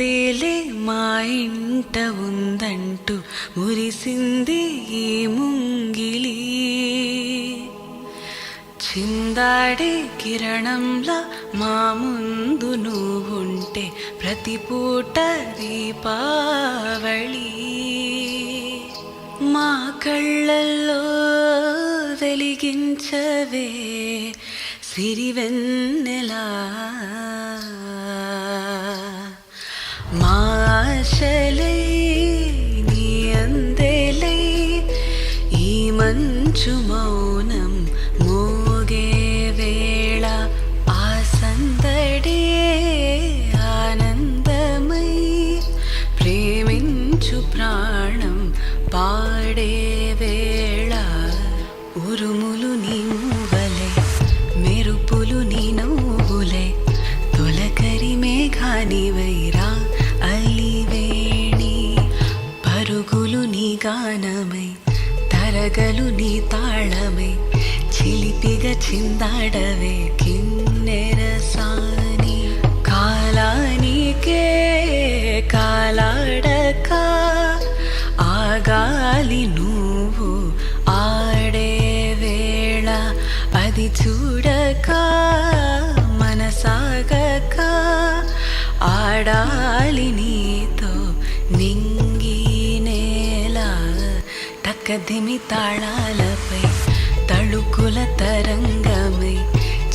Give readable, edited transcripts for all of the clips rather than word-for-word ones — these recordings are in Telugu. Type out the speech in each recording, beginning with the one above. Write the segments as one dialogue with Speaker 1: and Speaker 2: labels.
Speaker 1: అందేలే మా ఇంట ఉందంటూ మురిసింది ఈ ముంగిలి. చిందాడే కిరణంలా మా ముందు నువ్వుంటే ప్రతి పూట దీపావళి. మా కళ్ళల్లో వెలిగించవే సిరివెన్నెలా. మా ఆశలై నీ అందేలై ఈ మంచు మౌనం మోగే వేళ ఆ సందడే ఆనందమై ప్రేమించు ప్రాణం పాడే వేళ. ఉరుములు నీ మూవలే మెరుపులు నీ నవ్వులే తొలకరి మేఘానివైరా అలివేణి. పరుగులు నీ గానమై తరగలు నీ తాళమై చిలిపిగా చిందాడవే కిన్నెరసాని. కాలానికే కాలాడక ఆగాలి నువ్వు ఆడే వేళ. అది చూడక మనసాగక ఆడాలి నీతో నింగి నేల. తక్కదిమి తాళాలపై తళుకుల తరంగమై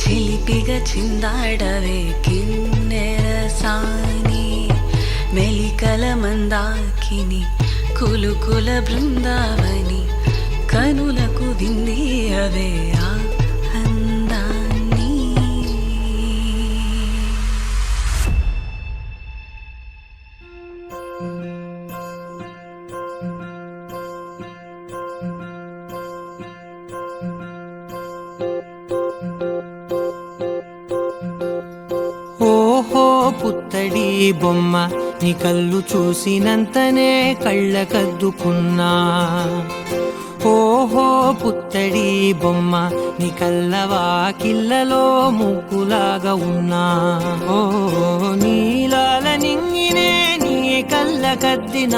Speaker 1: చిలిపిగా చిందాడవే కిన్నెరసాని. మెలికల మందాకిని కులుకుల బృందావని కనులకు విందియవే ఆ అందాన్ని.
Speaker 2: ఓహో పుత్తడి బొమ్మ నీ కళ్ళు చూసినంతనే కళ్ళకద్దుకున్నా. ఓహో పుత్తడి బొమ్మ నీ కళ్ళవాకిళ్ళలో ముగ్గులాగా ఉన్నా. ఓ నీలాల నింగినే నీ కళ్ళకద్దిన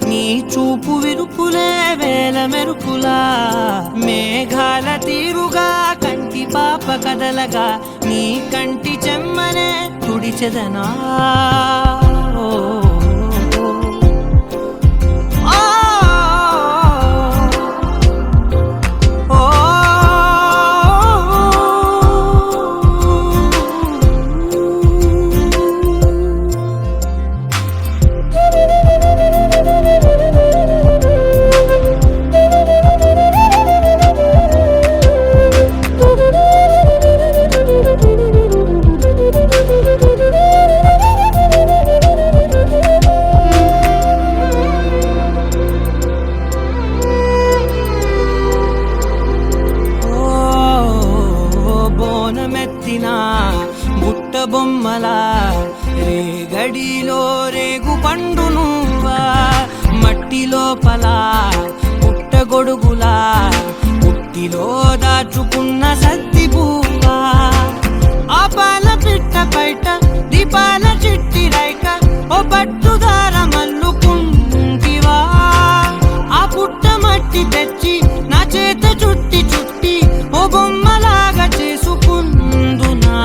Speaker 2: నీ చూపు విరుపులే వేల మెరుపులా. మేఘాల తీరుగా కంటి పాప కదలగా నీ కంటి చెమ్మనే తుడిచెదనా. బుట్ట బొమ్మలా రేగడిలో రేగు పండు నువ్వా. మట్టి లోపల పుట్ట గొడుగులా పుట్టిలో దాచుకున్న సత్తి పువ్వా. ఆ పాల పిట్ట బయట దీపాల చిట్టి రైక ఓ పట్టుదార మల్లుకుంటివా. ఆ పుట్ట మట్టి తెచ్చి నా చేత చుట్టి చుట్టి ఓ బొమ్మలాగా చేసుకుందునా.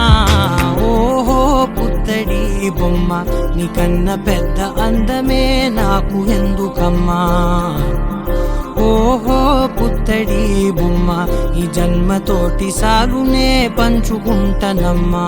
Speaker 2: ఓహో పుత్తడి బొమ్మ నీకన్న పెద్ద అందమే నాకు ఎందుకమ్మా. ఓహో పుత్తడి బొమ్మ ఈ జన్మతోటి సాగునే పంచుకుంటనమ్మా.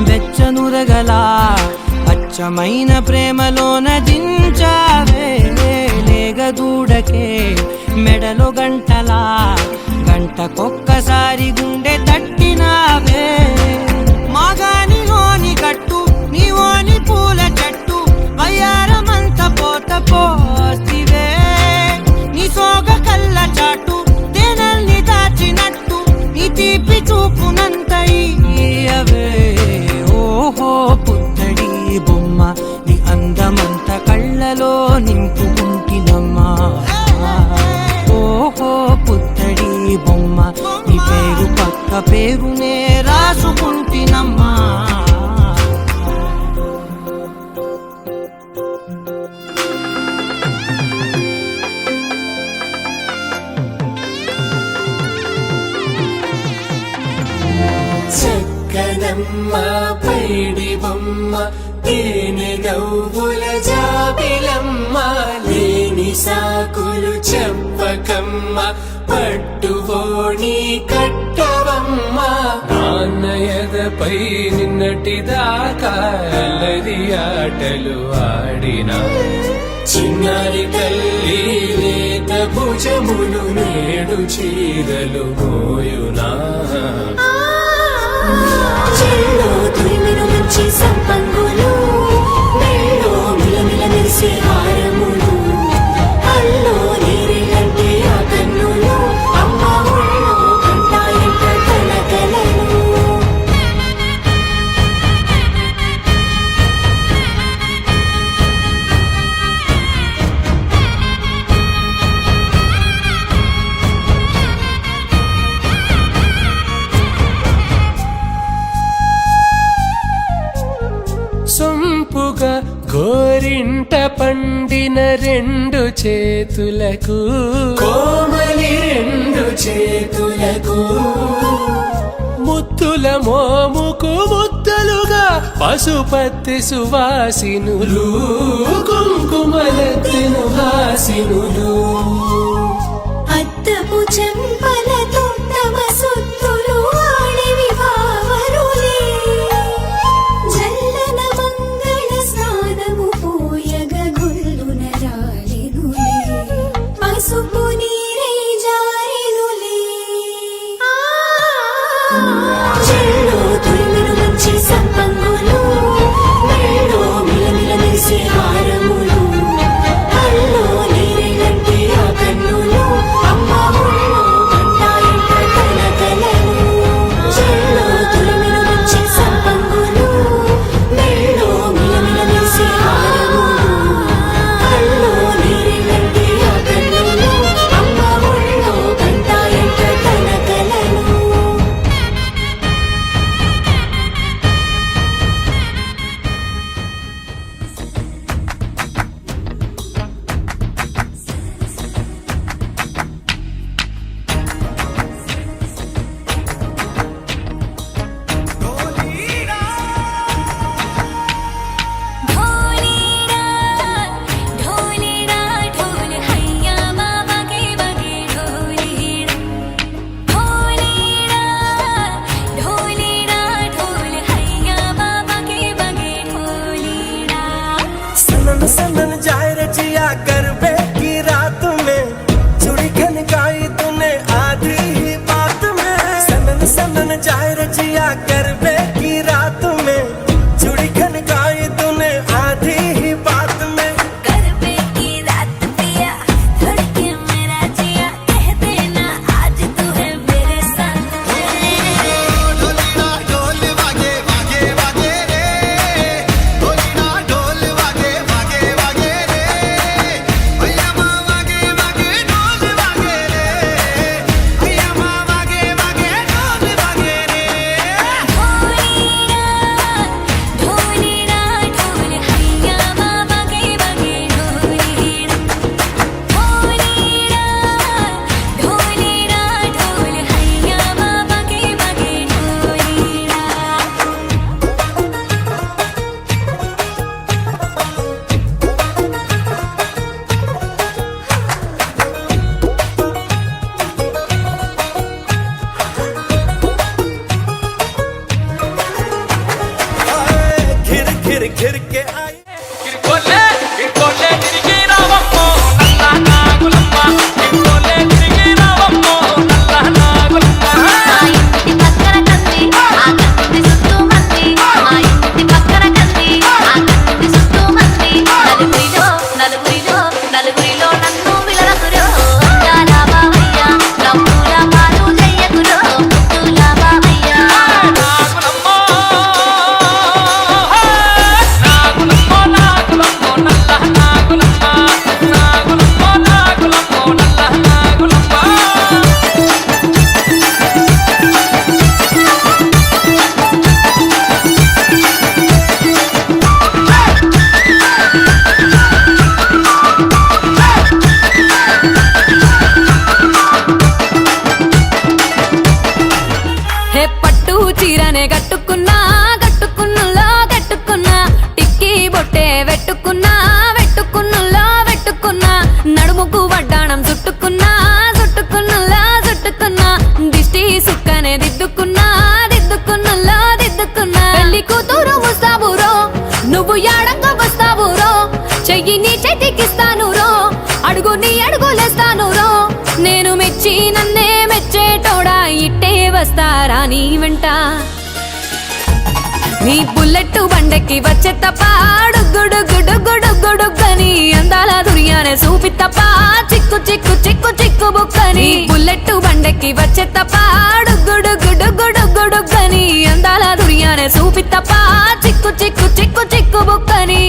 Speaker 2: వెచ్చనురగలా అచ్చమైన ప్రేమలోన దించావే. లేగదూడకే మెడలో గంటలా గంటకొక్కసారి గుండె తట్టినావే. మాగానిలోని కట్టు నీవోని పూల చెట్టు వయ్యారమంత పోత పోస్తివే. పేరునే రాసుకుంటినమ్మా.
Speaker 3: చక్కనమ్మ పైడి బొమ్మ తేనె నవ్వుల జాబిలమ్మ లేని సాకులు చెప్పకమ్మ పట్టువోణి కట్టవమ్మ నాన్నయదపై నిన్నటిదాకా అల్లరి ఆటలు ఆడినా చిన్నారి తల్లి లేత భుజములు నేడు చీరలు మోయునా
Speaker 4: చెల్లో తురిమిను మంచి సంపంగులు మెళ్ళో మిలమిల మెరిసే హారములు అల్లో నీరిలంటే ఆ కన్నులు అమ్మ ఒళ్ళో కంటాయంట కలకలను.
Speaker 3: సొంపుగా గోరింట పండిన రెండు చేతులకు కోమలి రెండు చేతులకు ముత్తుల మోముకు ముద్దలుగా పశుపతి సువాసినులు కుంకుమలెత్తిను హాసినులు
Speaker 4: అద్దపు చెంపలతో తమ సొత్తులు ఆడివి భావరులే జల్లన మంగళ స్నానము పోయగ గొల్లున రాలెనులే పసుపు నీరై జారెనులే. చెల్లో తురిమిను మంచి సంపంగులు మెళ్ళో మిలమిల మెరిసే హారములు అల్లో నీరిలంటే
Speaker 1: వడ్డాణం చుట్టుకున్నా చుట్టుకున్నలా చుట్టుకున్నా దిష్టి సుక్కనే దిద్దుకున్నా దిద్దుకున్నలా దిద్దుకున్నా పెళ్లి కూతురు వస్తావురో నువ్వు యాడంగా వస్తావురో చెయ్యి నీ చేతికిస్తాను రో అడుగు నీ అడుగులేస్తాను రో నేను మెచ్చి నన్నే మెచ్చేటోడా ఇట్టే వస్తారా నీ వెంట నీ బుల్లెట్ బండెక్కి వచ్చే తప్ప డుగ్గుడుగ్గుడుగ్గుడుగ్గుడుగ్గని అందాల దుర్యానే చూపి తప్ప చిక్కు చిక్కు చిక్కు చిక్కు బుక్కని బుల్లెట్ బండెక్కి వచ్చే తప్ప డుగ్గుడుగ్గుడుగ్గుడుగ్గుడుగ్గని అందాల దుర్యానే చూపి తప్ప చిక్కు చిక్కు చిక్కు చిక్కు బుక్కని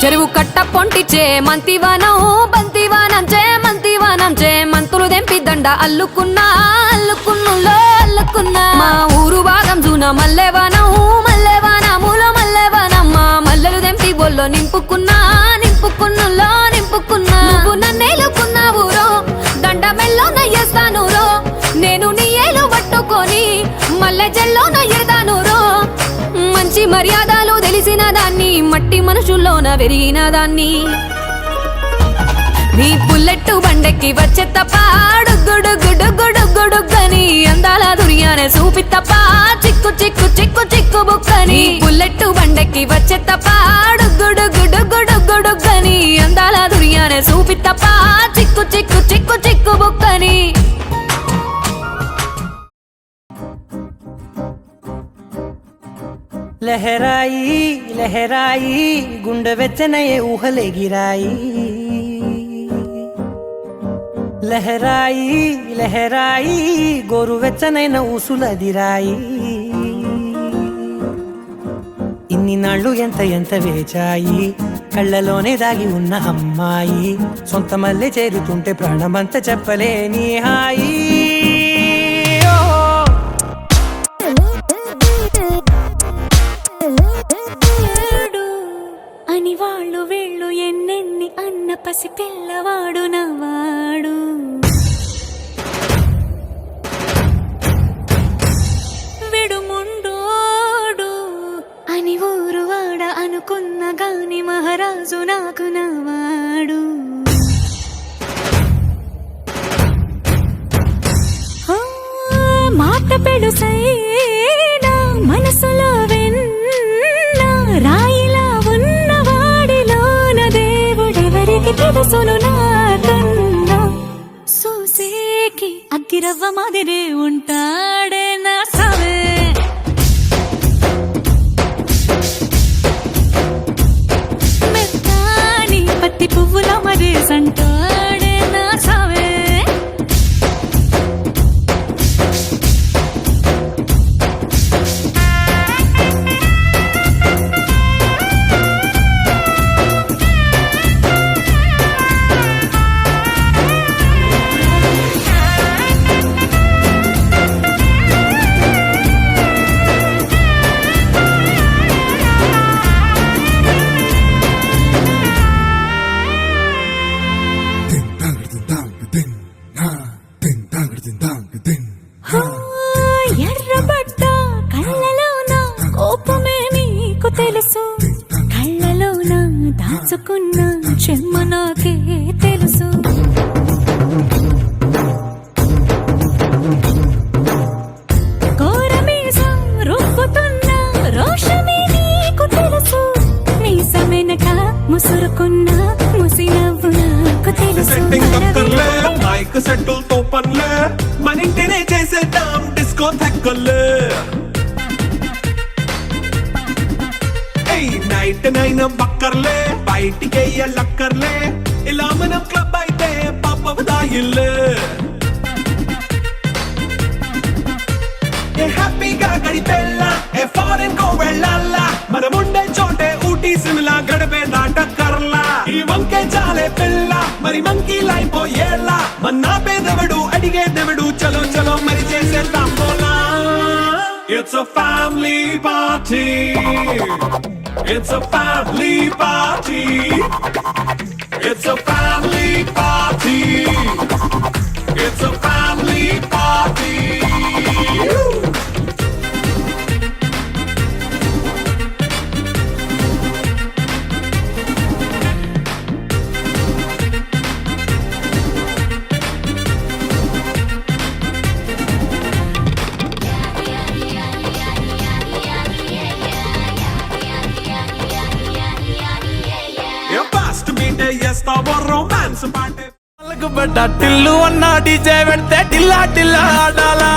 Speaker 1: చెరువు కట్ట పొంటిచే మంతివానం బంతివానం చే మంతివానం చే మంతులు దెంపి దండ అల్లుకున్నా అల్లుకున్నులో అల్లుకున్నా మా ఊరు భాగం జూన మల్లెవానం మల్లెవానములో మల్లెవానం మా మల్లెలు దెంపి బొల్లో నింపుకున్నా నింపుకున్నులో నింపుకున్నా నువ్వు నన్నేలుకున్నావు రో దండ మెల్లో నయ్యేస్తాను రో నేను నీ ఏలు పట్టుకొని మల్లె జల్లో నయ్యేదాను రో మంచి మర్యాదలు తెలిసిన దాన్ని మట్టి మనుషుల్లోన పెరిగిన దాన్ని నీ బుల్లెట్ బండెక్కి వచ్చే తప్ప డుగ్గుడుగ్గుడుగ్గుడుగ్గుడుగ్గని అందాల దుర్యానే చూపి తప్ప చిక్కు చిక్కు చిక్కు చిక్కు బుక్కని బుల్లెట్ బండెక్కి వచ్చే తప్ప డుగ్గుడుగ్గుడుగ్గుడుగ్గుడుగ్గని అందాల దుర్యానే చూపి తప్ప చిక్కు చిక్కు చిక్కు చిక్కు బుక్కని
Speaker 2: లహరాయి లహరాయి గుండె వెచ్చనయే ఊహలెగిరాయి లహరాయి లహరాయి గోరు వెచ్చనైన ఊసులదిరాయి ఇన్ని నాళ్ళు ఎంత ఎంత వేచాయి కళ్ళలోనే దాగి ఉన్న అమ్మాయి సొంత మల్లె చేరుతుంటే ప్రాణమంత చెప్పలేని హాయి
Speaker 4: అని వాళ్ళు వీళ్ళు ఎన్నెన్ని అన్న పసి పిల్లవాడు నవాడు విడుముండోడు అని ఊరు వాడ అనుకున్న గాని మహారాజు నాకు నవాడు మాట పెడుసైనా మనసులో వెన్న రాయిలా ఉన్నవాడిలోన దేవుడెవరికి తెలుసును నాకన్నా సూసేకి అగ్గిరవ్వ మాదిరే ఉంటాడే నా సవే మెత్తాని పత్తి పువ్వుల మరే సంటాడే నా సవే ఎర్రబడ్డ కళ్ళలోన కోపమే నీకు తెలుసు కళ్ళలోన దాచుకున్న చెమ్మ నాకే తెలుసు కోరమీసం రుక్కుతున్న రోషమే నీకు తెలుసు మీసమెనక ముసురుకున్న ముసినవ్వు నాకు తెలుసు
Speaker 5: మైక్ సెట్టులతో పనులే మన ఇంటినే చేసేద్దాం డిస్కో థెక్కలే నైట్ నైన్ బక్కర్లే బయటికి లక్కర్లే ఇలా మనం క్లబ్ అయితే పాపదాయిల్లే హ్యాపీగా గడిపెళ్ళ ఏ ఫారెన్ కో వెళ్ళాలా మనముండే చోటే ఊటీ సిమ్లా గడిపే దాటక్కర్లా ఈ వంకే చాలే పిల్ల మరి మంకీ లైపోయేలా మన్నా పేదవడు అడిగే దేవుడు చలో చలో మరి చేసేద్దాం పోలా It's a family party. It's a family party. It's a family party. It's a family party. A fast meet చేస్తావో రొమాన్స్ పాటే
Speaker 6: బిడ్డ టిల్లు అన్న డీజే పెడితే టిల్లా టిల్లా ఆడాలా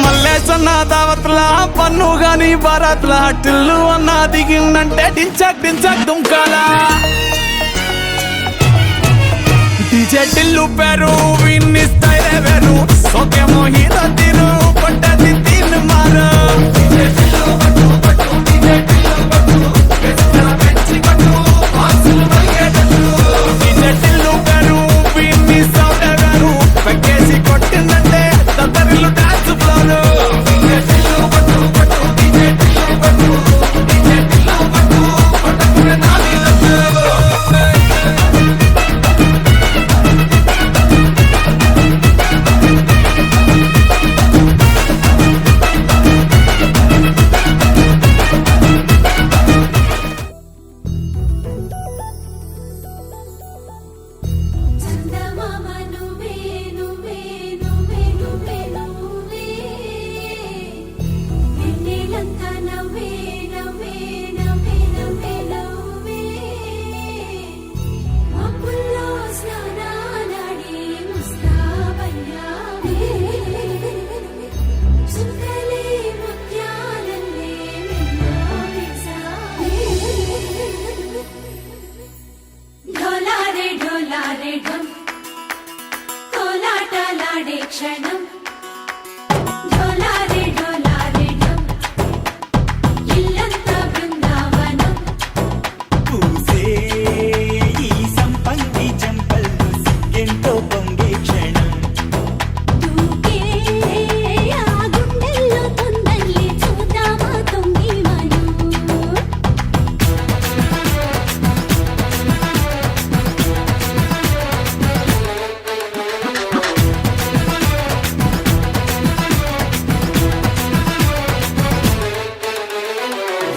Speaker 6: మల్లేసన్న దావత్ల పన్ను గాని భారత్ల టిల్లు అన్న దిగిందంటే డించక్ డించక్ దుంకాలా డీజే టిల్లు పేరు విన్ని స్టైల్ వేరు సోకేమో హీరో తీరు పట్టది తీన్ మారు కొట్టిందంటే తత్తరిల్లు డాన్స్ ఫ్లోరు
Speaker 4: చందమామ నువ్వే నువ్వే నువ్వే నువ్వే నువ్వే వెన్నెలంతా నవ్వే నవ్వే నవ్వే నవ్వే నవ్వే మబ్బుల్లో స్నానాలాడి ముస్తాబయ్యావే చుక్కలే ముత్యాలల్లే మెన్నావేశావే ఢోలారే ఢోలారే ఢమ్ కోలాటలాడే క్షణం ఢోలారే ఢోలారే ఢమ్ ఇల్లంతా బృందావనం
Speaker 7: పూసే ఈ సంపంగి జంపల్లో సిగ్గెంతో పొంగే క్షణం
Speaker 4: దూకే ఆ గుండెల్లో తొందల్లి చూద్దామా తొంగి మనం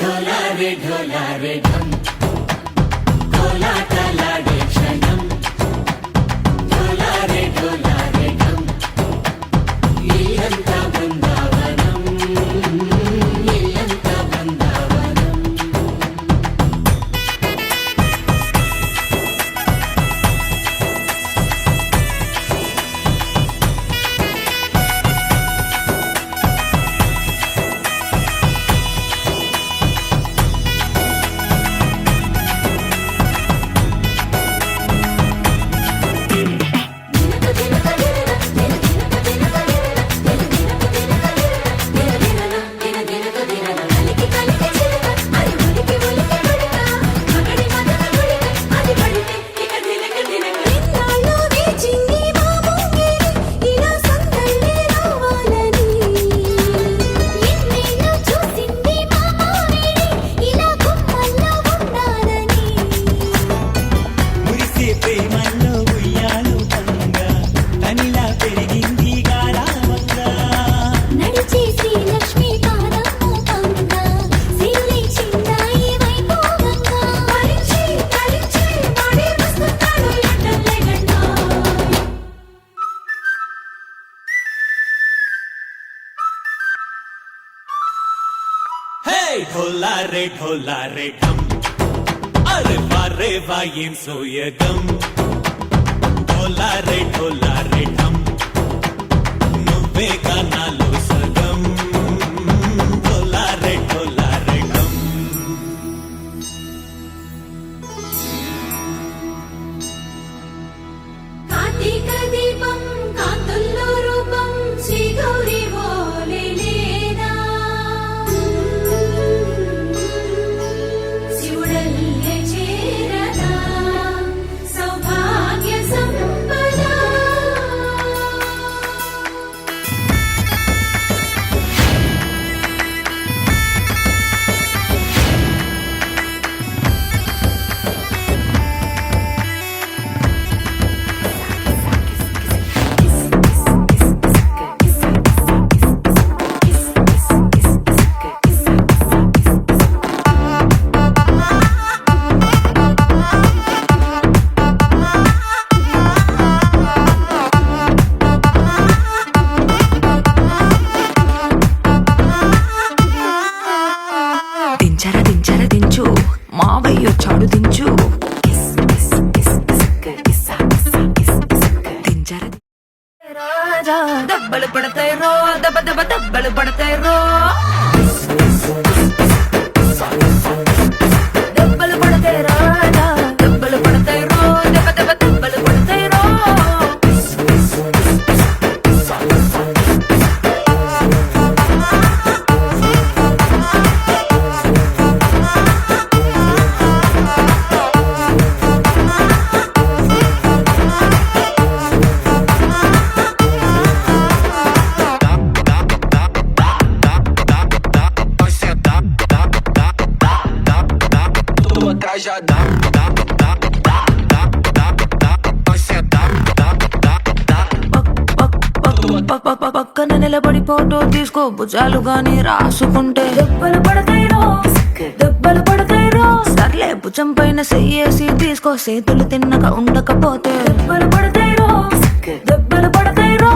Speaker 4: ఢోలారే ఢోలారే ఢమ్ కోలాటలాడే క్షణం ఢోలారే ఢోలారే ఢమ్ ఇల్లంతా బృందావనం ఇల్లంతా బృందావనం
Speaker 7: మురిసే ప్రేమల్లో ఉయ్యాలు పంగా తనిలా పెరిగింది గారావంగా
Speaker 4: నడిచే శ్రీలక్ష్మి పాదము పంగా సిల్లి చిందాయి వైభోగంగా కలిచి కలిచి వాడి వస్తున్నాడు ఎట్టలే గంటా
Speaker 7: హే ఢోలారే ఢోలారే ఢమ్ అరే వారే వాయేం సోయగం ఢోలారే ఢోలారే ఢమ్ నువ్వే గానాలో సగం ఢోలారే ఢోలారే ఢమ్
Speaker 4: కార్తీక దీపం కాంతుల్లో రూపం శ్రీ గౌరీ ఓలే లేదా శివుడల్లే చేరదా సౌభాగ్య సంపద
Speaker 1: దించర దించు మావయ్య చాడు దించు దించర రాజా దెబ్బలు పడతాయి రో దెబ్బ దెబ్బ దెబ్బలు పడతాయి రో దెబ్బలు పడతాయి రాజా దెబ్బలు పడతాయి రో దెబ్బ దెబ్బ దెబ్బలు పడతాయి రో పక్కన నిలబడి ఫోటో తీసుకో భుజాలు గాని రాసుకుంటే దెబ్బలు పడతాయిరో దెబ్బలు పడతాయిరో సర్లే భుజం పైన చెయ్యేసి తీసుకో చేతులు తిన్నక ఉండకపోతే దెబ్బలు పడతాయిరో దెబ్బలు పడతాయిరో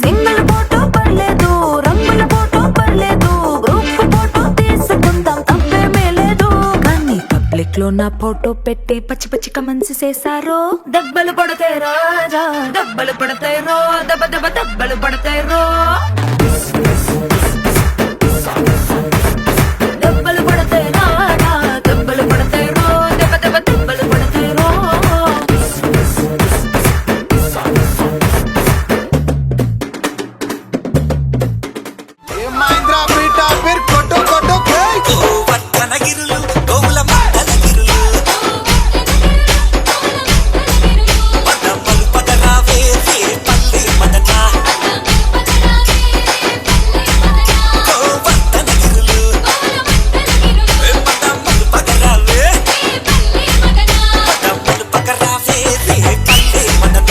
Speaker 1: సింగిల్ ఫోటో పర్లేదు రంగుల ఫోటో పర్లేదు గ్రూప్ ఫోటో తీసుకుందాం తప్పేమీ లేదు కానీ పబ్లిక్ లో నా ఫోటో పెట్టి పచ్చి పచ్చి కమెంట్స్ చేశారు దెబ్బలు పడతాయి రాజా దెబ్బలు పడతాయి రో దెబ్బ దెబ్బ దెబ్బలు పడతాయి రో దెబ్బలు పడతాయి రాజా దెబ్బలు పడతాయి రో దెబ్బ దెబ్బ దెబ్బలు పడతాయి రో
Speaker 6: మహేంద్ర పీఠా పేరు కొట్టు కొట్టు
Speaker 7: వట్టనగిరులు గోవుల మందలగిరులు పదమ్మలు పదరావే పల్లె మదన వట్టనగిరులు పదమ్మలు పదరావే పదమ్మలు పదరావే పల్లె మదన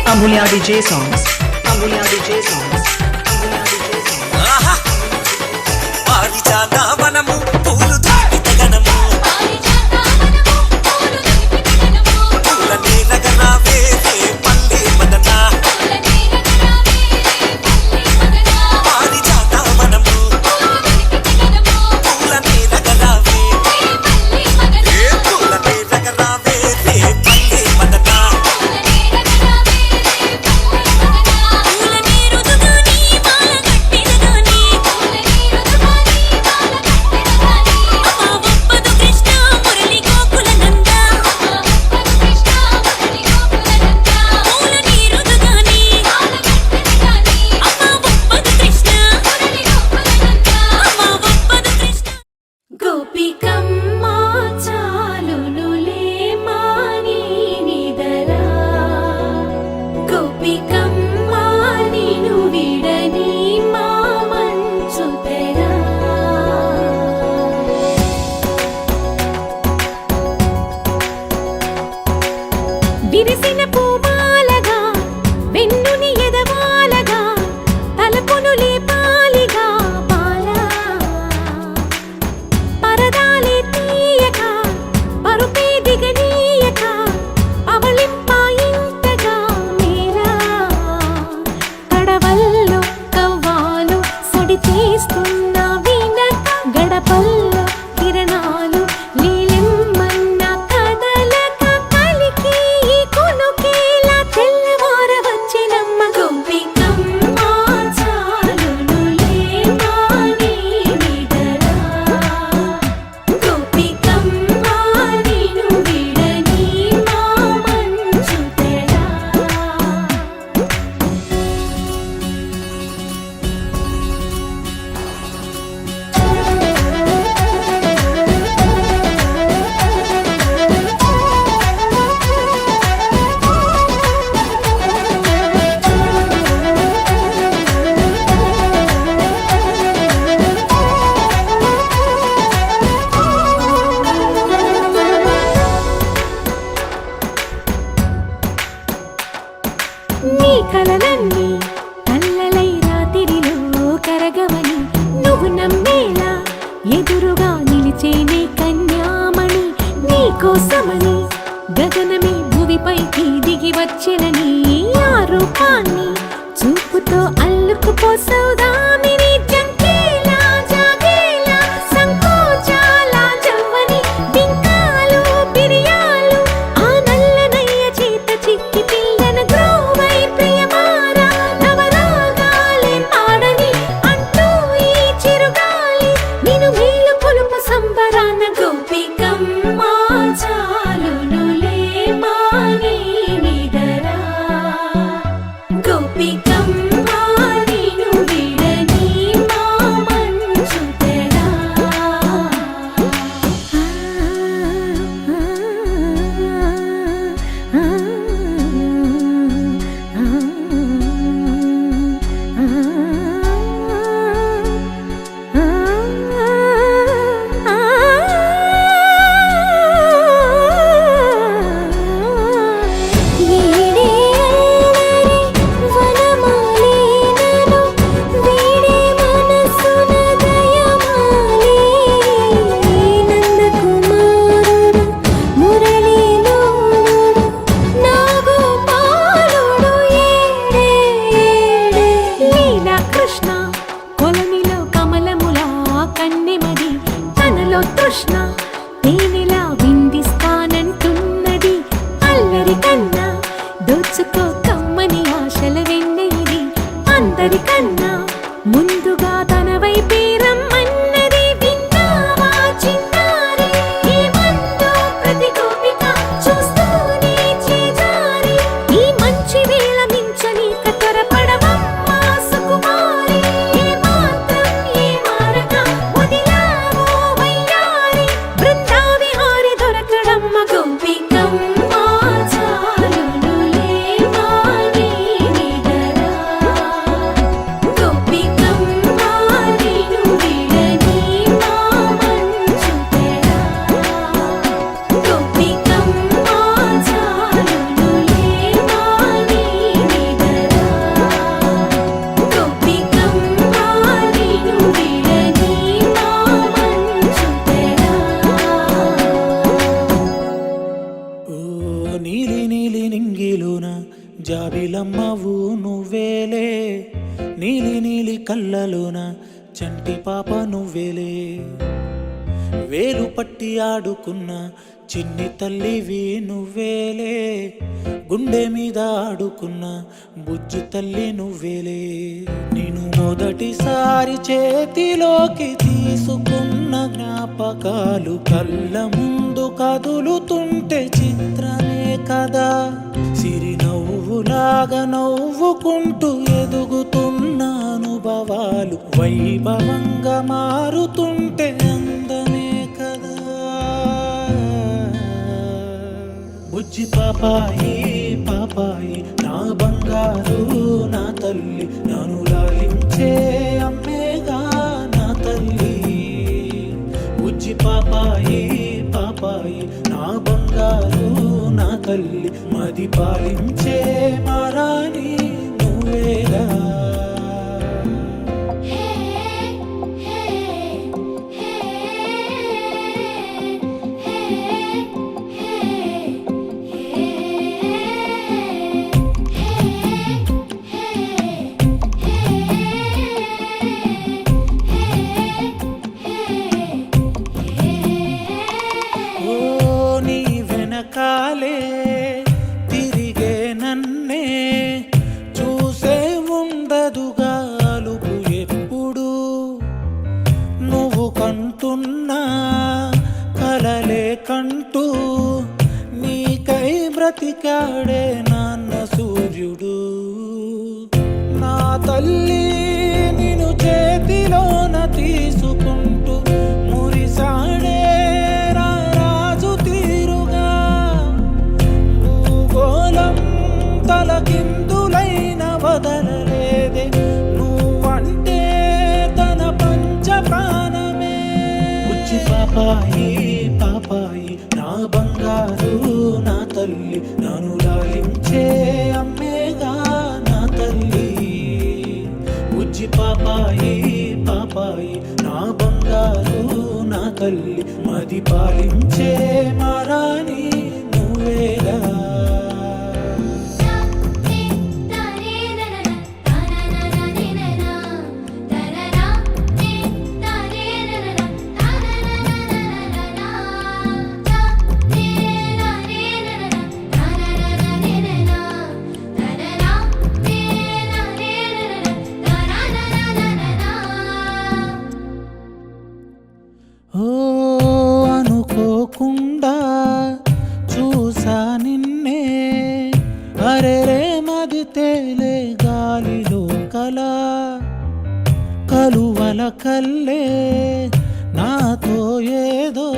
Speaker 8: Ambulia DJ songs. Ambulia DJ songs. Ambulia DJ songs.
Speaker 7: పారిజాత వనము పూలు తాకితగనము పూలనే రగరావే పల్లె మదన పారిజాత వనము పూలనే రగరావే పూలనే రగరావే పల్లె మదన
Speaker 4: కోసమని గగనమే భూమిపైకి దిగి వచ్చెనని ఆ రూపాన్ని చూపుతో అల్లుకుపోసౌదామిని జంకేలా జాగేలా సంకోచాల జవ్వని బింకాలు బిరియాలు ఆ నల్లనయ్య చేత చిక్కి పిల్లన గ్రోవై ప్రియమారా నవరాగాలే పాడని అంటూ ఈ చిరుగాలి నిన్ను మేలు కొలుపు సంబరాన గోపికమ్మ చాలునులే మాని నిదరా గోపికమ్మ నిన్ను విడని మా మంచు తెరా కృష్ణ కొలనిలో కమలములా కన్నెమది తనలో తృష్ణ తేనెలా విందిస్తానంటున్నది అల్లరి కన్నా దోచుకో కమ్మని ఆశల వెన్నెయిది అందరికన్నా ముందుగా తన వైపే రమ్మన్నది విన్నావా చిన్నారి ఏమందో ప్రతి గోపిక చూస్తూనే చేజారి ఈ మంచి వేళ మించనీక త్వరపడవమ్మా సుకుమారి ఏ మాత్రం ఏ మారక వదిలావో వయ్యారి బృందావిహారి దొరకడమ్మ గోపికమ్మ చాలునులే మాని నిదరా గోపికమ్మ నిన్ను విడని మా మంచు తెరా గోపికమ్మ చాలునులే మాని నిదరా గోపికమ్మ నిన్ను విడని మా మంచు తెరా
Speaker 6: ఓ నీలి నీలి నింగిలోన జాబిలమ్మవు నువ్వేలే నీలి నీలి కళ్ళలోన చంటి పాప నువ్వేలే వేలు పట్టి ఆడుకున్న చిన్ని తల్లివి నువ్వేలే గుండె మీద ఆడుకున్న బుజ్జి తల్లి నువ్వేలే నేను మొదటిసారి చేతిలోకి తీసుకున్న జ్ఞాపకాలు కళ్ళ ముందు కదులుతుంటే చిత్రమే కదా సిరి నవ్వులాగా నవ్వుకుంటూ ఎదుగుతున్న అనుభవాలు వైభవంగా మారుతుంటే అందమే కదా బుజ్జి పాపాయి పాపాయి నా బంగారు నా తల్లి నన్ను లాలించే అమ్మేగా నా తల్లి బుజ్జి పాపాయి పాపాయి నా బంగారు నా తల్లి మది పాలించే మారాని నువ్వేగా ఓ నీ వెనకాలే తిరిగే నన్నే చూసే ఉండదుగా అలుపు ఎప్పుడు నువ్వు కంటున్నా కలలే కంటూ నీకై బ్రతికాడే నాన్న సూర్యుడు నా తల్లి నిన్ను చేతిలోన తీసుకుంటూ మురిసాడే రాజు తీరుగా భూగోళం తలకిందులైన వదలలేదే నువ్వంటే తన పంచ ప్రాణమే బుజ్జి పాపాయి పాపాయి నా బంగారు నా తల్లి నన్ను లాలించే అమ్మేగా నా తల్లి బుజ్జి పాపాయి పాపాయి నా బంగారు నా
Speaker 2: తల్లి మది పాలించే మారాని నువ్వేగా ఓ అనుకోకుండా చూసా నిన్నే అరెరే మది తేలే గాలిలో కలా కలువల కల్లే నాతో ఏదో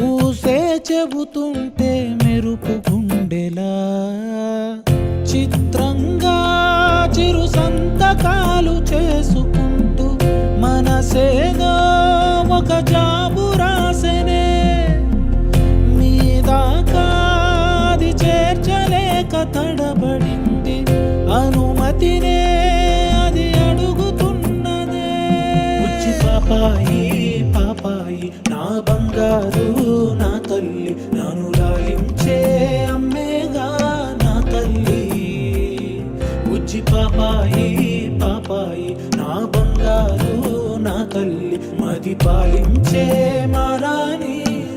Speaker 2: ఊసే చెబుతుంటే మెరుపు గుండెలా చిత్రంగా చిరు సంతకాలు చేసుకుంటూ మనసేదో ఒక జాబు రాసెనే మీదాకాది చేర్చలేక తడబడింది అనుమతినే అది అడుగుతున్నదే ఉచ్చి పాపాయి పాపాయి నా బంగారు నా తల్లి నన్ను లాలించే అమ్మేగా నా తల్లి ఉచ్చి పాపాయి పాపాయి నా బంగారు నా తల్లి మది పాలించే మారాని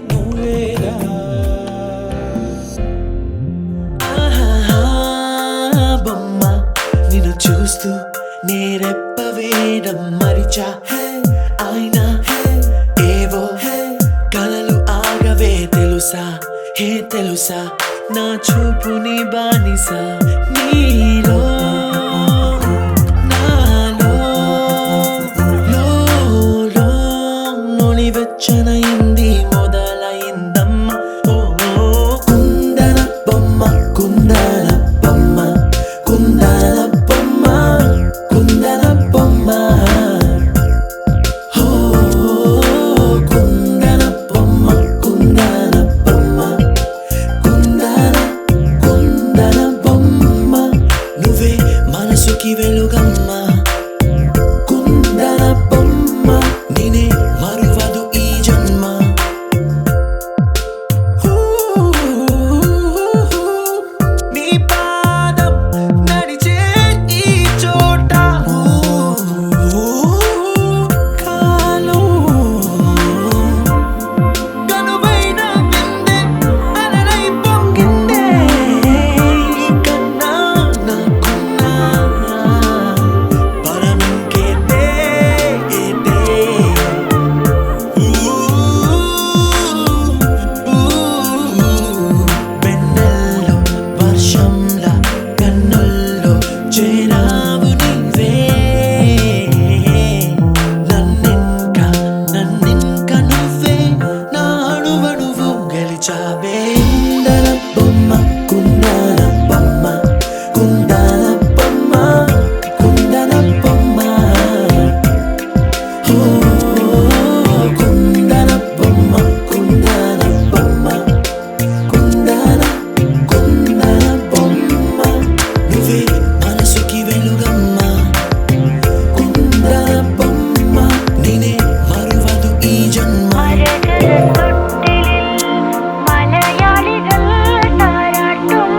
Speaker 2: నువ్వేగా
Speaker 9: బొమ్మ నిన్ను చూస్తూ నేరెప్ప వేయడం మరిచా అయినా ఏవో కలలు ఆగవే తెలుసా హే తెలుసా నా చూపుని బానిసా నీలో వెచ్చనయింది మొదలైందమ్మ ఓ కుందన బొమ్మ కుందన బొమ్మ కుందన బొమ్మ కుందన బొమ్మ ఓ కుందన బొమ్మ కుందన బొమ్మ కుందన బొమ్మ నువ్వే మనసుకి వెలుగమ్మ కుందన బొమ్మ నేనే మరువదు ఈ జన్మ నీ పాదం నడిచే ఈ చోట కాలం కనువైన విందే అలలై పొంగిందే కన్నా నాకున్నా పరమింకేతే ఏతే వెన్నెల్లో వర్షంలా కన్నుల్లో చేరావు నీవే నన్నింక నువ్వే నా అణువణువు గెలిచావే కుందన బొమ్మ కుందన బొమ్మ కుందన బొమ్మ కుందన బొమ్మ ఓ కుందన బొమ్మ కుందన బొమ్మ కుందన బొమ్మ నువ్వే మనసుకి వెలుగమ్మ కుందన బొమ్మ నేనే మరువదు ఈ జన్మ
Speaker 4: മലയാളികൾ താരാട്ടും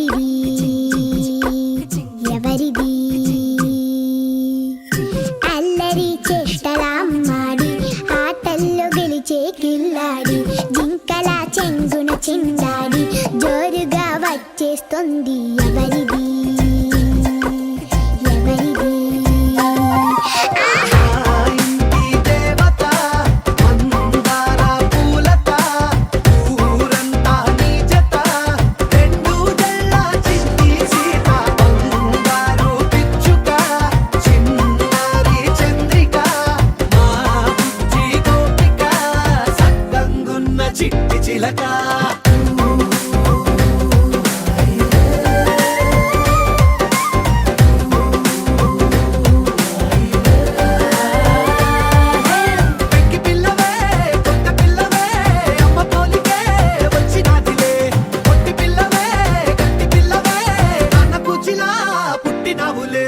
Speaker 10: ఎవరిది ఎవరిది అల్లరి చేష్టలాడి ఆటల్లో గెలిచే కిల్లాడి జింకల చెంగున చిందాడి జోరుగా వచ్చేస్తుంది ఎవరిది ఎవరిది
Speaker 9: చిట్టి చిలక పెంకి పిల్లవే కొత్త పిల్లవే అమ్మ పోలికే వచ్చినాదిలే పొట్టి పిల్లవే గట్టి పిల్లవే నాన్న కూచిలా పుట్టినావులే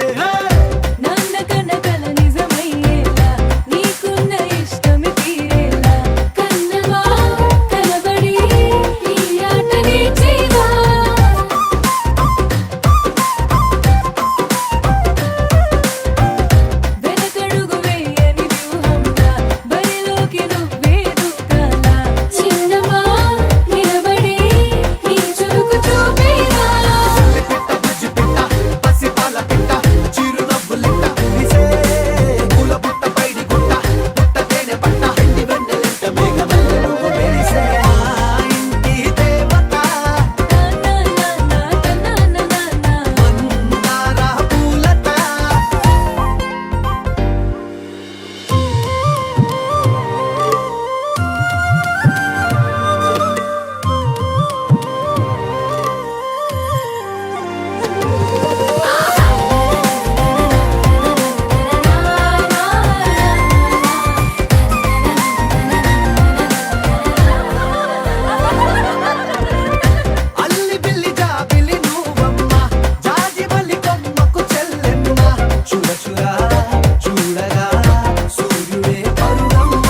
Speaker 4: నాన్న కనకల నిజమయ్యేలా నీకున్న ఇష్టమి తీరేలా కన్నవా కనబడి ఈ ఆటని చేయవా వెనకడుగు వేయని వ్యూహంగా బరిలోకి నువ్వే దూకాలా చిన్నవా నిలబడి నీ చురుకు చూపేలా
Speaker 9: పిట్ట బుజ్జి పిట్ట పసిపాల పిట్ట చిరునవ్వులిట్ట కురిసే పూల పుట్ట పైడి గుట్ట పుట్ట తేనె పట్ట ఎండి వెన్నెలింట మేఘమల్లె నువ్వు మెరిసే మా ఇంటి దేవత మందార పూలత అల్లి బిల్లి జాబిలి నువ్వమ్మ జాజి మల్లి కొమ్మకు చెల్లెమ్మ చూడ చూడ చూడగా సూర్యుడే పరుగమ్మ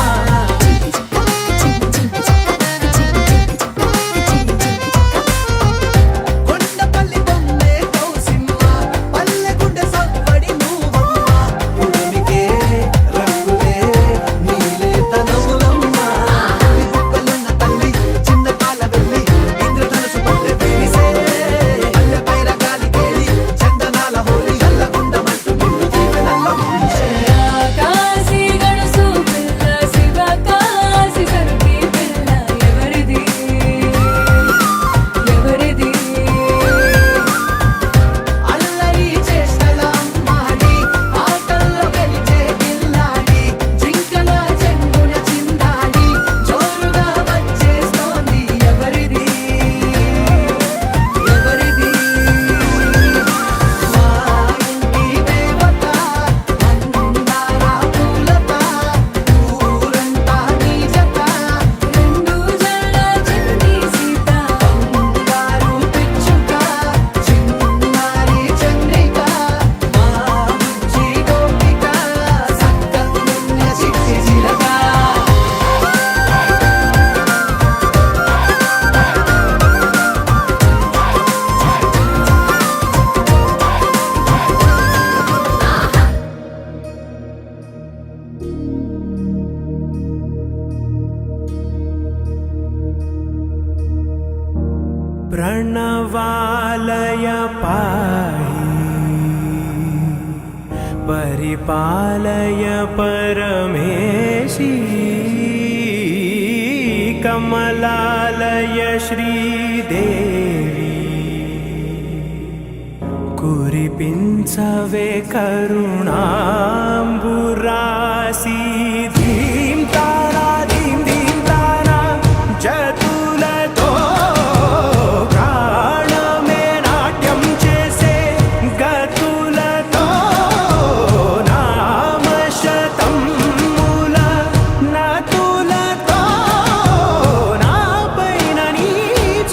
Speaker 9: కొండపల్లి బొమ్మే కౌసిమ్మ పల్లె గుండె సవ్వడి నువ్వమ్మ పుడమికే రంగులే నీలే తనములమ్మ బుక్కలున్న తల్లి చిన్న పాల వెళ్ళి ఇంద్రధనుసు పల్లె విరిసే పల్లె పైర గాలి కేలి చందనాల హోలీ చల్లగుండమంటూ నిన్ను దీవెనల్లో ముంచే
Speaker 4: కాశీ గడుసు పిల్ల శివ కాశీ సరుకి పిల్ల ఎవరిది ఎవరిది
Speaker 9: అల్లరి చేష్టల అమ్మాడి ఆటల్లో గెలిచే గిల్లాడి జింకల చెంగున చిందాడి జోరుగా వచ్చేస్తోంది ఎవరిది ఎవరిది మా ఇంటి దేవత మందార పూలత ఊరంతా నీ జత
Speaker 4: రెండు జల్ల చిన్ని సీత
Speaker 9: బంగారు పిచ్చుక చిన్నారి చంద్రిక మా బుజ్జి గోపిక సక్కనున్న చిట్టి చిలక
Speaker 3: प्रणवालय पाहि परिपालय परमेशी कमलालय श्रीदेवी कुरिपिंचवे करुणांबुरासी धीं तारा धीं धीं तारा जतुलतो प्राणमे नाट्यं చేసే గతులతో నామశతం మూల నతులతో నాపైన నీ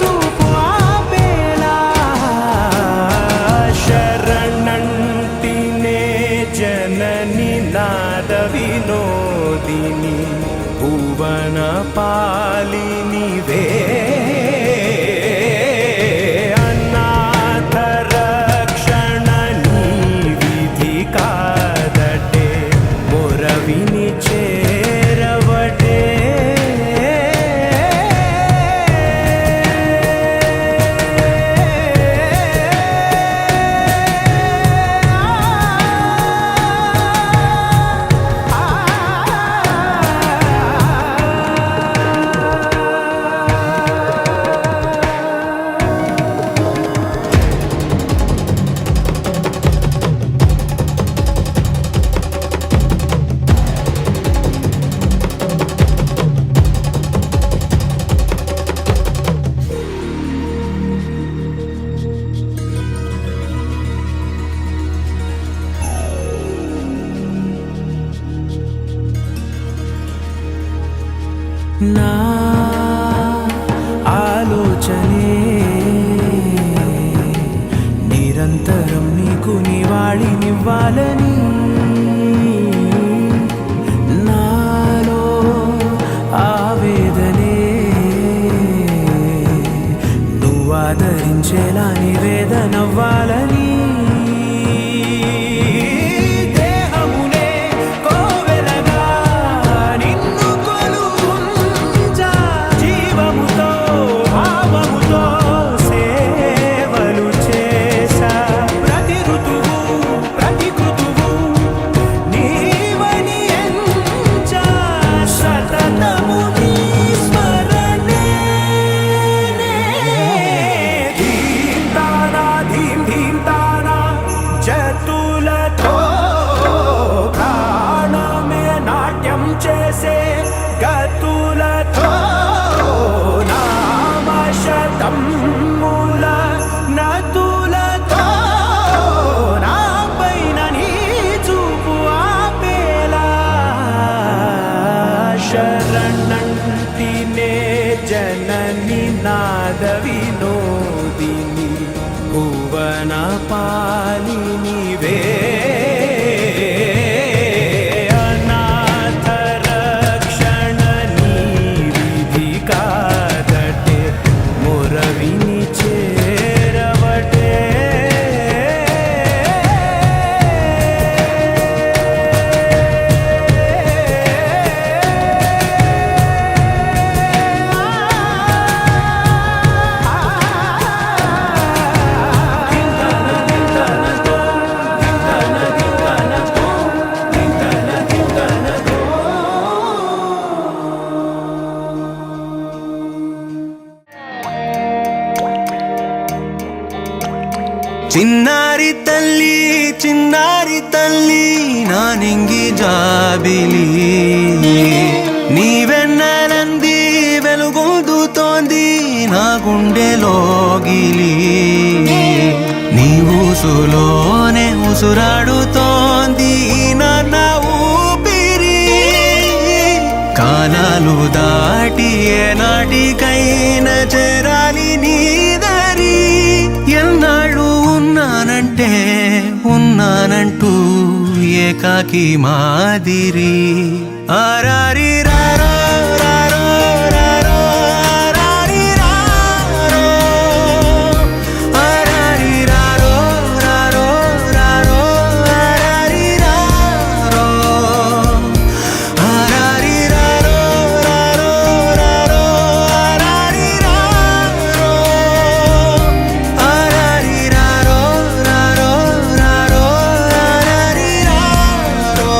Speaker 3: చూపు ఆపేలా శరణంటినే జనని నాద వినోదిని భువన పాలినివే అన్నా
Speaker 2: నా ఆలోచనే నిరంతరం నీకు నివాళినివ్వాలని నాలో ఆవేదనే నువ్వు ఆదరించేలా నివేదనవ్వాలని దేహమునే కోవెలగా నిన్ను కొలువుంచా జీవముతో భావముతో సేవలు చేసా ప్రతి ఋతువు ప్రతి కృతువు నీవని ఎంచా సతతము నీ స్మరణే ధీం తానా ధీం ధీం తానా జతులతో ప్రాణమే నాట్యం చేసే గతులతో నామశతం మూల నతులతో నా పైన నీ చూపు ఆపేలా శరణంటినే జనని నాద వినోదిని భువన పాలినివే అనాథ రక్షణ నీ విధి కాదటే మురవిని చేరవటే చిన్నారి తల్లి నా నింగి జాబిలి నీవెన్నెలంది వెలుగొందుతోంది నా గుండెలోగిలి నీ ఊసులోనే ఉసురాడుతోంది నా ఊపిరి కాలాలు దాటి ఏనాటికైనా చేరాలి నీ దరి ఎన్నాళ్ళు ఉన్నానంటూ ఏకాకి మాదిరి ఆరారి రారో రారో రారో ఆరారి రారో ఆరారి రారో రారో రారో ఆరారి రారో ఆరారి రారో రారో రారో ఆరారి రారో ఆరారి రారో రారో రారో ఆరారి రారో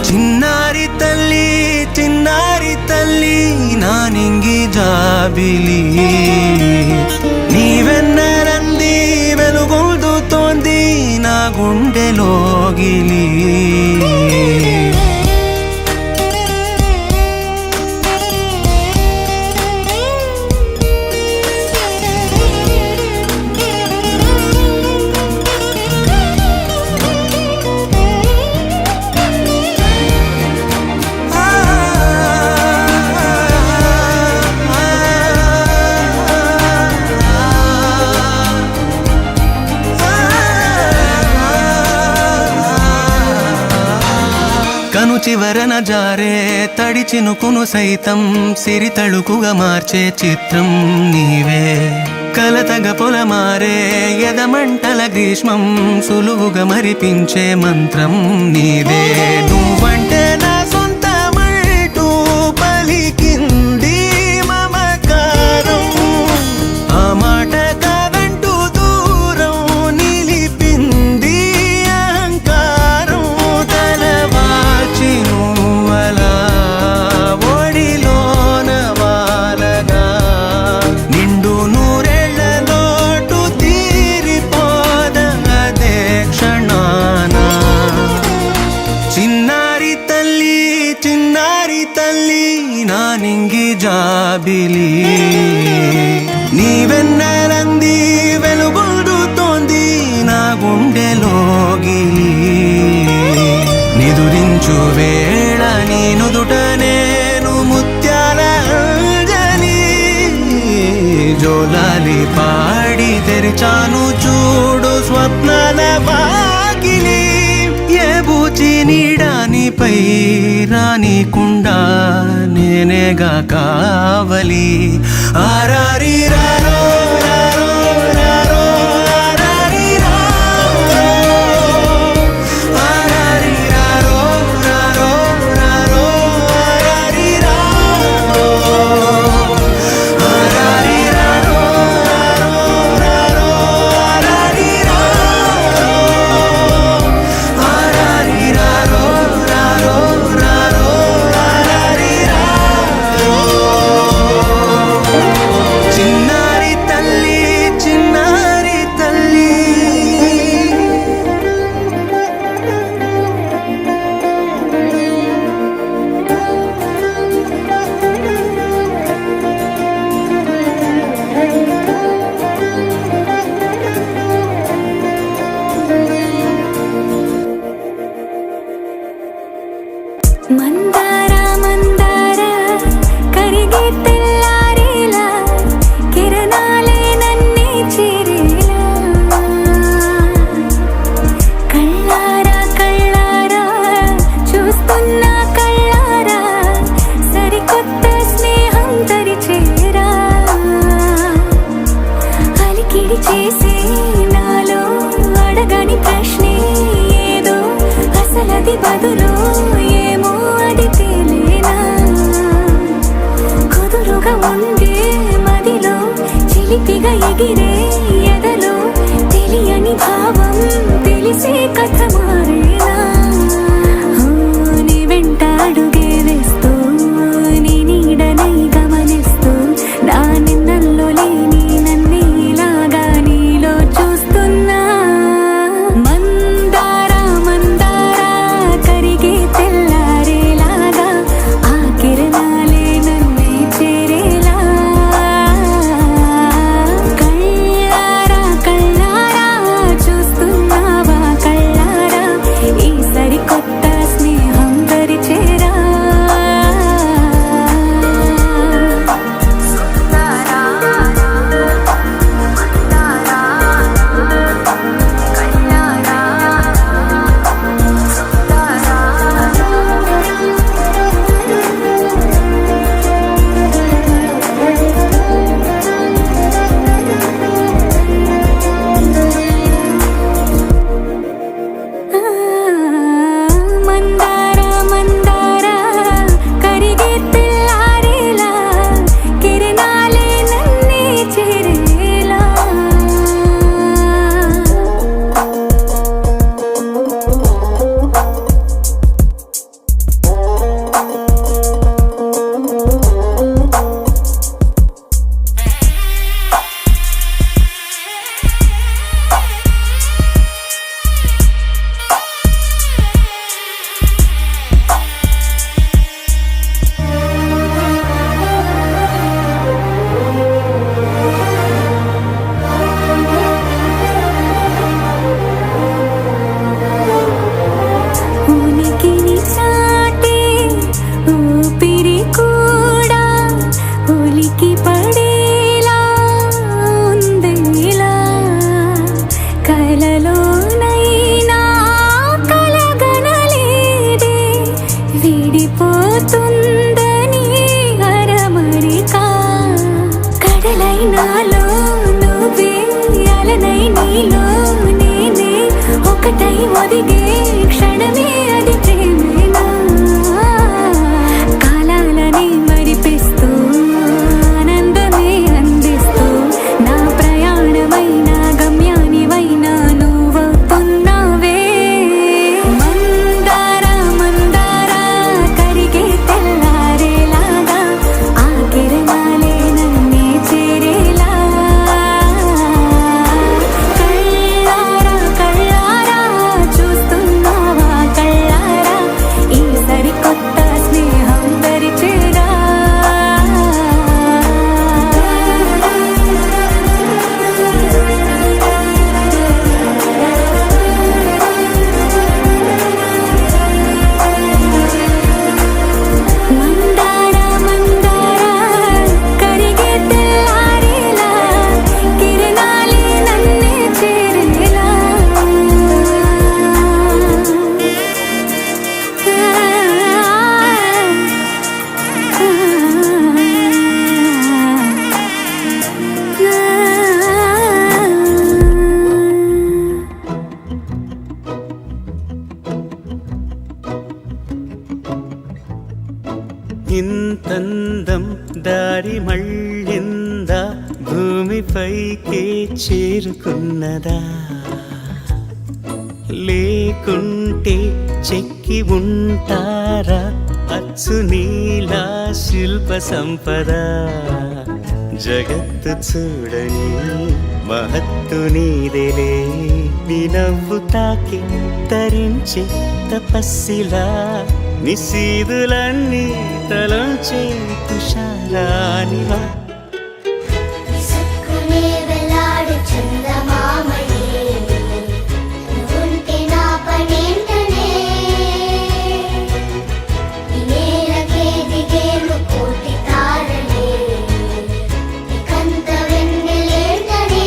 Speaker 2: చిన్నారి తల్లి నా నింగి జాబిలి నీవెన్నెలంది వెలుగొందుతోంది నా గుండెలోగిలి కను చివరన జారే తడి చినుకును సైతం సిరి తళుకుగా మార్చే చిత్రం నీవే కలతగ పొలమారే ఎదమంటల గ్రీష్మం సులువుగా మరిపించే మంత్రం నీదే నువ్వంటే నా సొంతమంటూ పలికింది మమకారం ఆ మాట కాదంటూ దూరం నిలిపింది అహంకారం తలవాచి నువ్వలా ఒడిలోన వాలగా నిండు నూరేళ్ల లోటు తీరిపోదదే క్షణాన చిన్నారి
Speaker 3: తెరిచాను చూడు స్వప్నాల వాకిలి ఏ బూచి నీడానిపై రానికుండా నేనేగా కావలి ఆరారి రారో రారో రారో ఆరారి రారో ఆరారి రారో రారో రారో ఆరారి రారో ఆరారి రారో రారో ఆరారి రారో ఆరారి రారో రారో రారో ఆరారి రారో చిన్నారి తల్లి చిన్నారి తల్లి
Speaker 4: మందార మందార కరిగే తెల్లారేలా కిరణాలే నన్నే చేరేలా కళ్ళారా కళ్ళారా చూస్తున్నా కళ్ళారా సరికొత్త స్నేహం తరిచేరా అలికిడి చేసే నాలో అడగని ప్రశ్నే ఏదో అసలది బదులు ఏమో అది తేలేనా కుదురుగా ఉండే మదిలో చిలిపిగా ఎగిరే ఎదలో తెలియని భావం తెలిసే కథ మారేనా నీ వెంట అడుగే వేస్తూ నీ నీడనై గమనిస్తూ నా నిన్నల్లో లేని నన్నే ఇలాగా నీలో చూస్తున్నా మందార మందార కరిగే తెల్లారేలాగా ఆ కిరణాలే నన్నే చేరేలా కళ్ళారా
Speaker 3: చేరుకున్నదా లేకుంటే చెక్కి ఉంటారా అచ్చు నీలా శిల్ప సంపద జగత్తు చూడని మహత్తు నీదేలే నీ నవ్వు తాకి తరించే తపస్సిలా నిశీదులన్నీ తలంచే తుషారానివా
Speaker 10: విసుక్కునే వెలాడు చందమామయే నువ్వుంటే నా పనేంటనే ఈ నేలకే దిగేను కోటి తారలే ఇకంత వెన్నెలేంటనే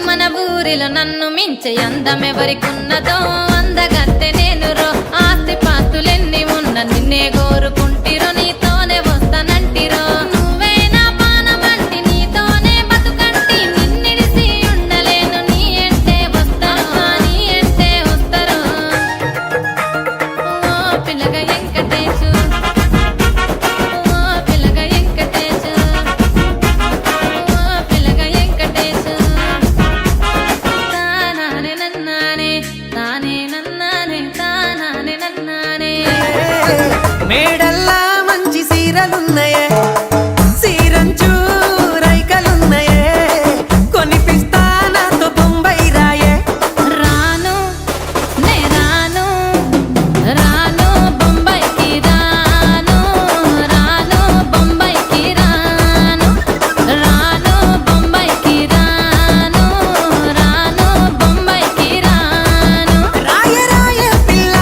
Speaker 1: మన ఊరిలో నన్ను మించే అందమెవరికున్నదో అందగత్తె నేను రో ఆస్తి పాస్తులెన్ని ఉన్న నిన్నే కోరుకుంటిరో నీతోనే వస్తానంటిరో నువ్వే నా పానమంటి నీతోనే బతుకంటి నిన్నిడిసి ఉండలేను నీ అంటే వస్తాను నీ అంటే వస్తారు ఓ పిల్లగ వెంకటేశు ఓ పిల్లగ వెంకటేశు ఓ పిల్లగ వెంకటేశు తానానే నన్నానే తానే నన్నానే తానానే నన్నానే
Speaker 2: మేడల్లా మంచి సీరలున్నాయే సీరంచు రైకలున్నాయే కొనిపిస్తా నాతో బొంబాయి రాయే
Speaker 1: రాను నే రాను రాను బొంబాయికి రాను రాను బొంబాయికి రాను రాను బొంబాయికి రాను రాను బొంబాయికి రాను
Speaker 2: రాయ రాయ పిల్ల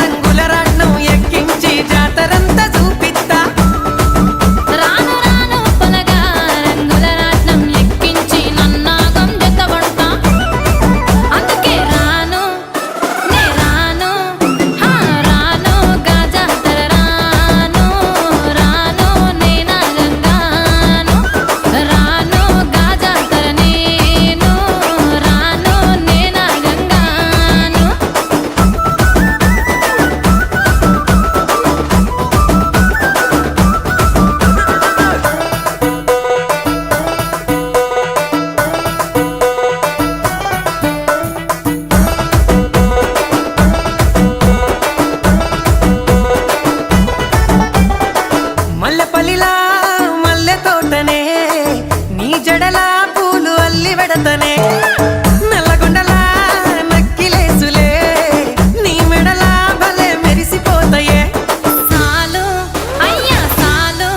Speaker 2: రంగుల రాట్నం ఎక్కించి జాతరంతా చూపిస్తా
Speaker 1: రాను రాను పొలగా రంగుల రాట్నం ఎక్కించి నన్నాగం జతబడతా అందుకే రాను నే రాను హా రాను గాజాతర రాను రాను నే నాగంగాను రాను గాజాతర నేను రాను నే నాగంగాను
Speaker 2: మల్లెపల్లిలా మల్లె తోటనే నీ జడలా పూలు అల్లి వెడతనే నల్లగొండలా నక్కిలేసులే నీ మెడలా భలే మెరిసిపోతాయే
Speaker 1: సాలు అయ్యా సాలు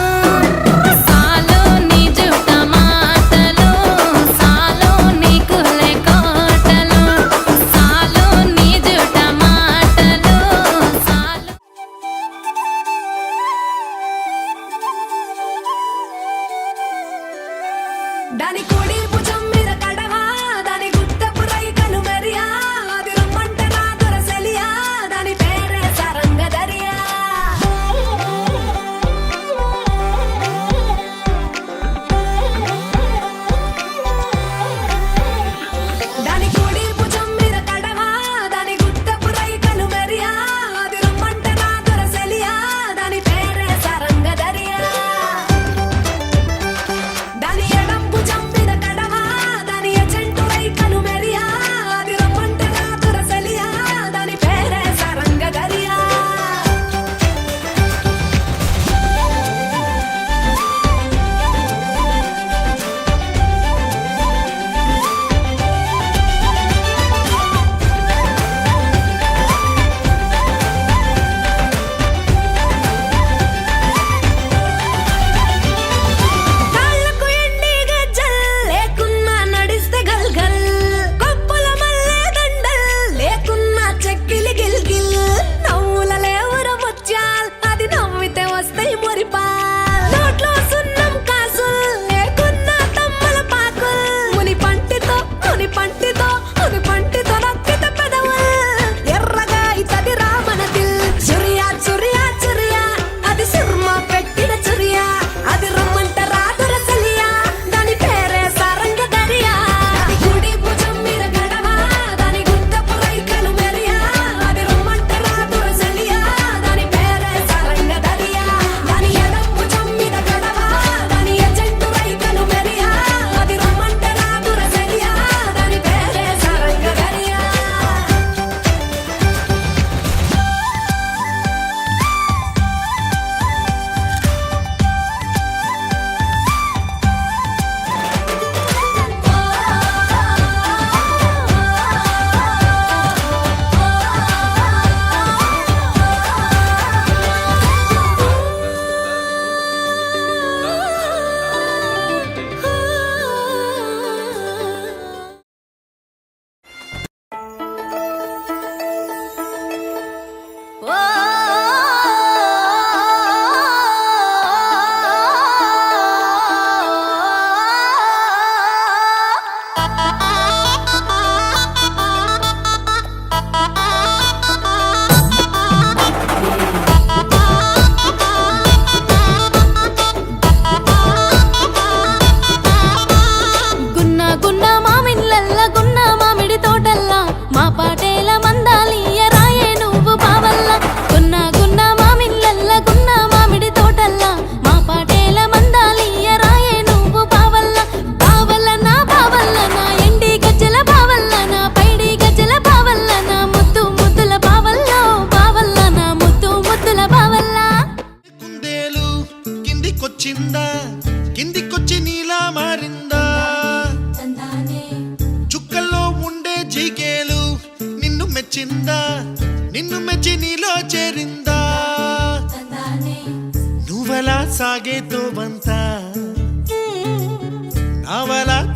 Speaker 1: సాలు నీ జుట్ట మాటలు సాలు నీకు కోటలు సాలు నీ జుట్ట మాటలు సాలు దాని కోడి భుజం మీద కడవా దాని గుట్టపు రైకలు మెరియా అది రమ్మంట నా దొరసెలియా దాని పేరే సరంగదరియా దాని కోడి భుజం మీద కడవా దాని గుట్టపు రైకలు మెరియా అది రమ్మంట నా దొరసెలియా దాని పేరే సరంగదరియా దాని ఎడం భుజం మీద కడవా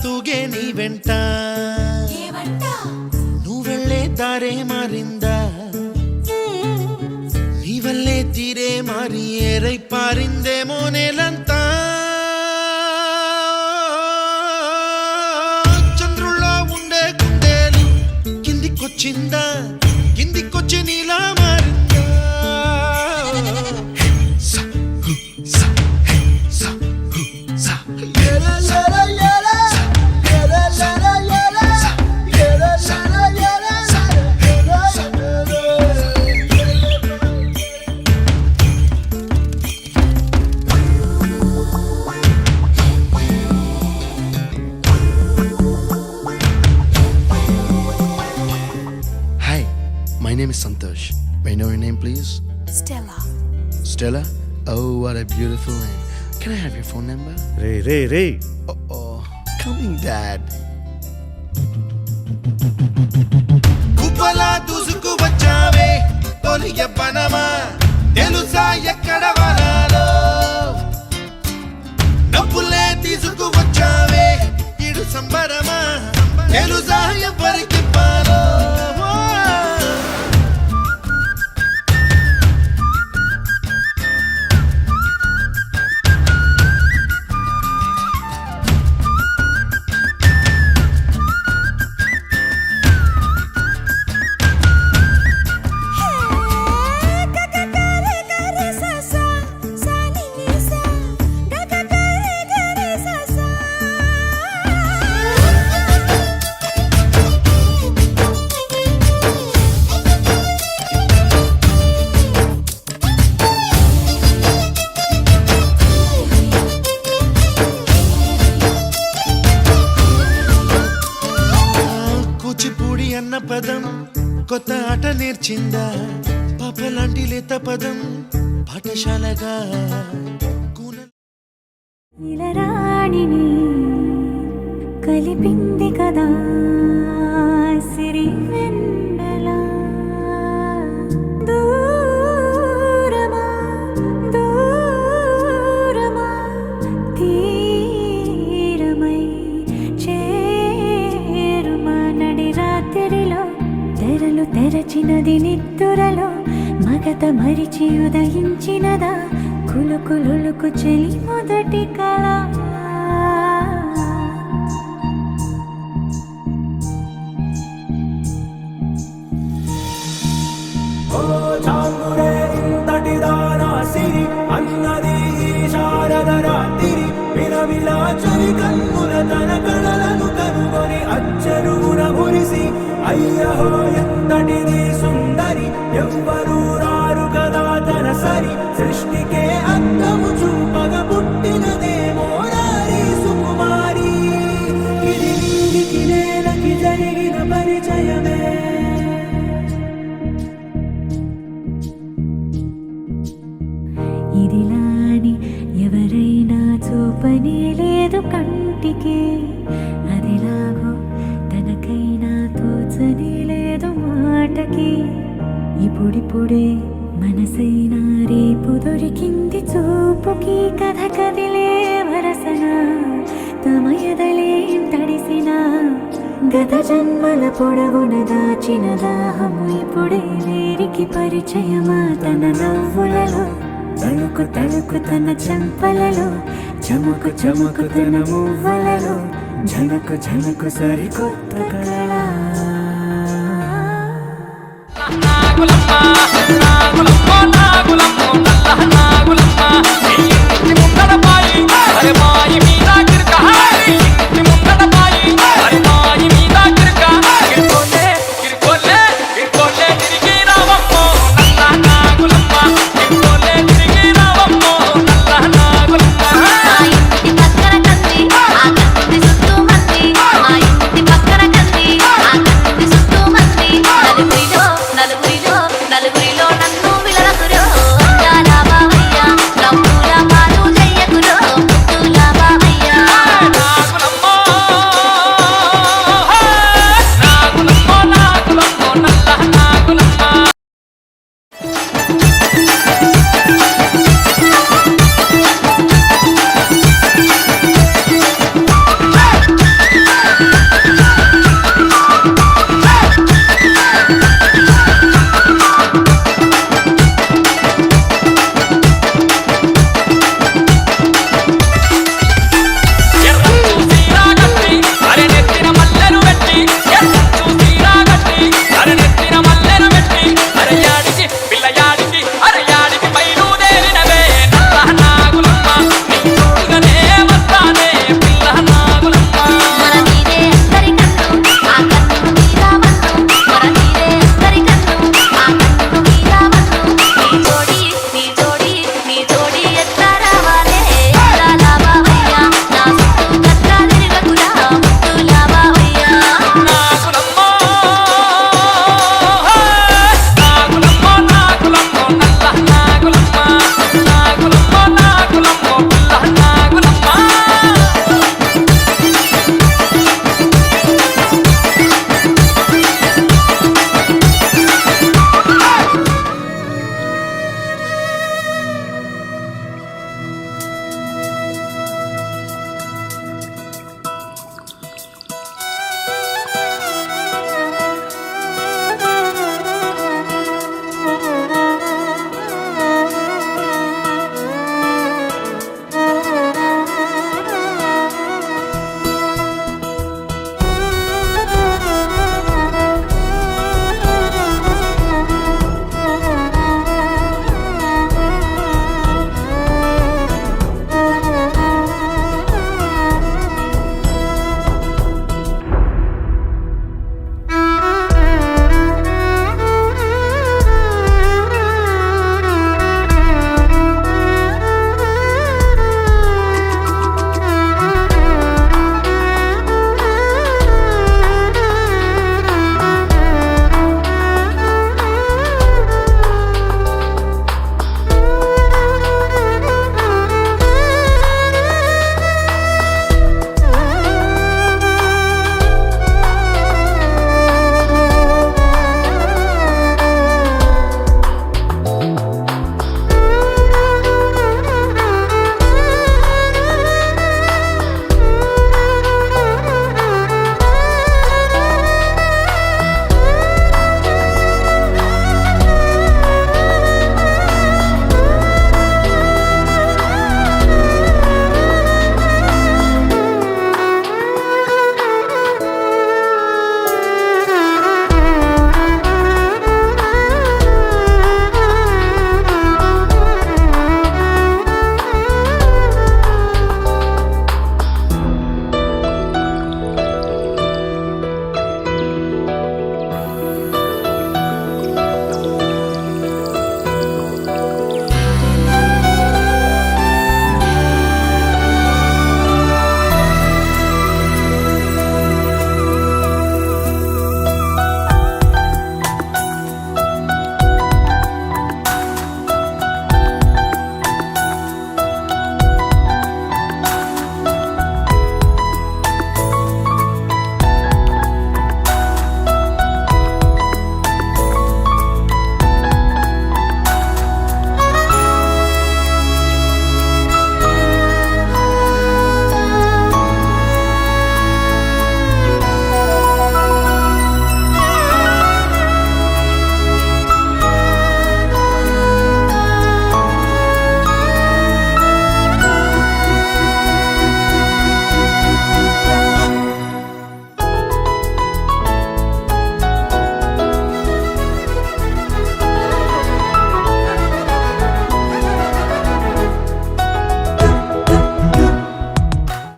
Speaker 6: తూగే నీ వెంట నువ్వెళ్ళే దారే మారిందా నీ వల్లే తీరే మారి ఏరై పారిందేమో నేలంతా చంద్రుల్లో ఉండే కుందేలు కిందికొచ్చిందా కిందికొచ్చి నీలా మారిందా
Speaker 11: Hi, my name is Santosh. May I know your name, please?
Speaker 4: Stella.
Speaker 11: Stella? Oh, what a beautiful name. Can I have your phone number?
Speaker 3: Ray
Speaker 11: Oh, coming, Dad.
Speaker 6: కుప్పలా దూసుకు వచ్చావే తొలి యవ్వనమా తెలుసా ఎక్కడ వనాలో డబ్బులే తీసుకు వచ్చావే ఇడు సంబరమా తెలుసా ఎవరికి పాలో కూచిపూడి అన్న పదం కొత్త ఆట నేర్చిందా పాపలాంటి లేత పదం పాఠశాలగా
Speaker 4: ఇలరాణిని కలిపింది కదా సిరి వెన్నెల దూరమా దూరమా తీరమై చేరుమా నడి రాత్రిలో తెరలు తెరచినది నిద్దురలో మగత మరిచి ఉదయించినదా కులుకులుకు చెలి మొదటి కళ
Speaker 5: ఓ చాంగురే ఇంతటిదానా సిరి అన్నది ఈ శారద రాత్రి విలవిలా చలి కన్నుల తన కళలను కనుగొని అచ్చరువున మురిసి అయ్యహో ఎంతటిది సుందరి ఎవ్వరూ రారు కదా తన సరి సృష్టికే అందము చూపగ పుట్టినదేమో నారీ సుకుమారి ఇది నీకి నేలకి జరిగిన పరిచయమే
Speaker 4: ఇదిలాని ఎవరైనా చూపనే లేదు కంటికి అదిలాగో తనకైనా తోచనే లేదు మాటకి ఇప్పుడిప్పుడే మనసైనా రేపు దొరికింది చూపుకి కథ కదిలే వరసన తమ ఎదలేం తడిసిన గత జన్మల పొడవున దాచిన దాహము ఇప్పుడే వేరికి పరిచయమా తన నవ్వులలో తళుకు తళుకు తన చెంపలలో చముకు చముకు తన మువ్వలలో ఝనకు ఝనకు సరికొత్త కళ
Speaker 6: నాగులమ్మ